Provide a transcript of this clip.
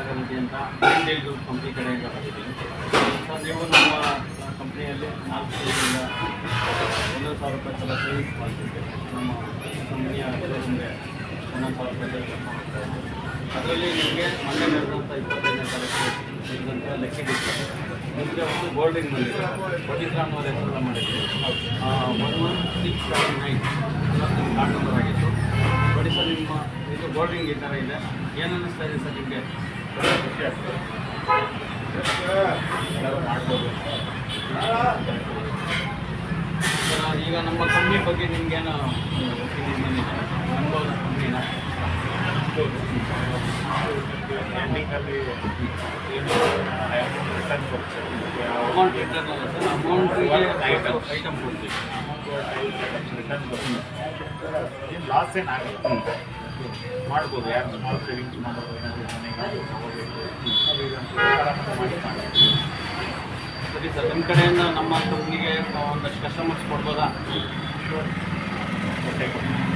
Guarantee ಅಂತ ಇಂಡಿಯಲ್ group company ಕಡೆಯಿಂದ ಬಂದಿದ್ದೀನಿ. ಸರ್ ನೀವು ನಮ್ಮ ಕಂಪ್ನಿಯಲ್ಲಿ 4 ತಿಂಗಳಿಂದ 1,000 ರೂಪಾಯಿ ಸಲ ಸೇವಿಂಗ್ಸ್ ಮಾಡ್ತಿದ್ದೆ. ನಮ್ಮ ಕಂಪ್ನಿಯ ಶೋರೂಮ್ಗೆ 1,000 ರೂಪಾಯಿ ಕೆಲಸ ಮಾಡ್ತಾ ಇದ್ದೆ. ಅದರಲ್ಲಿ ನಿಮಗೆ ಮೊನ್ನೆ ನಡೆದಂಥ 25ನೇ ತಾರೀಕು ನಡೆದಂಥ ಲೆಕ್ಕಿಡಿತ್ತು. ನಿಮಗೆ ಒಂದು ಗೋಲ್ಡಿಂಗ್ ಬಂದಿದೆ. ಪವಿತ್ರ ಅನ್ನೋ ಹೆಸರೆಲ್ಲ ಮಾಡಿದ್ವಿ. 11679 ಅನ್ನೋದು ಕಾರ್ಡ್ ನಂಬರ್ ಆಗಿತ್ತು. ನೋಡಿ ಸರ್, ನಿಮ್ಮ ಇದು ಗೋಲ್ಡಿಂಗ್ ಈ ಥರ ಇದೆ. ಏನು ಅನ್ನಿಸ್ತಾ ಇದೆ ಸರ್ ನಿಮಗೆ? ಖುಷಿ ಆಗ್ತದೆ. ಎಲ್ಲರೂ ಮಾಡ್ಬೋದು. ಈಗ ನಮ್ಮ ಕಂಪ್ನಿ ಬಗ್ಗೆ ನಿಮಗೇನು ಒಪಿನಿಯನ್ ಏನಿದೆ? ಅನ್ಬೋದು ಕಂಪ್ನಿನ ಎಂಡಿಂಗಲ್ಲಿ ಏನು ರಿಟರ್ನ್ ಕೊಡ್ತೀವಿ. ಅಮೌಂಟ್ ರಿಟರ್ನ್ ಅಲ್ಲ ಸರ್, ಅಮೌಂಟಿಗೆ ಐಟಮ್ ಕೊಡ್ತೀವಿ. ರಿಟರ್ನ್ ಕೊಡ್ತೀವಿ. ಏನು ಲಾಸ್ ಏನಾಗಲ್ಲ. ಮಾಡ್ಬೋದು. ಯಾರು ಸ್ಮಾಲ್ ಸೇವಿಂಗ್ಸ್ ಮಾಡೋದು, ಏನಾದರೂ ಮನೆಗೆ ತಗೋಬೇಕು ಆರಾಮಾಗಿ ಮಾಡಿ. ಸರಿ ಸರ್, ನಿಮ್ಮ ಕಡೆಯಿಂದ ನಮ್ಮ ಕಂಪ್ನಿಗೆ ಒಂದಷ್ಟು ಕಸ್ಟಮರ್ಸ್ ಕೊಡ್ಬೋದಾ? ಕೊಟ್ಟೆ ಕೊಡ್ತೀವಿ.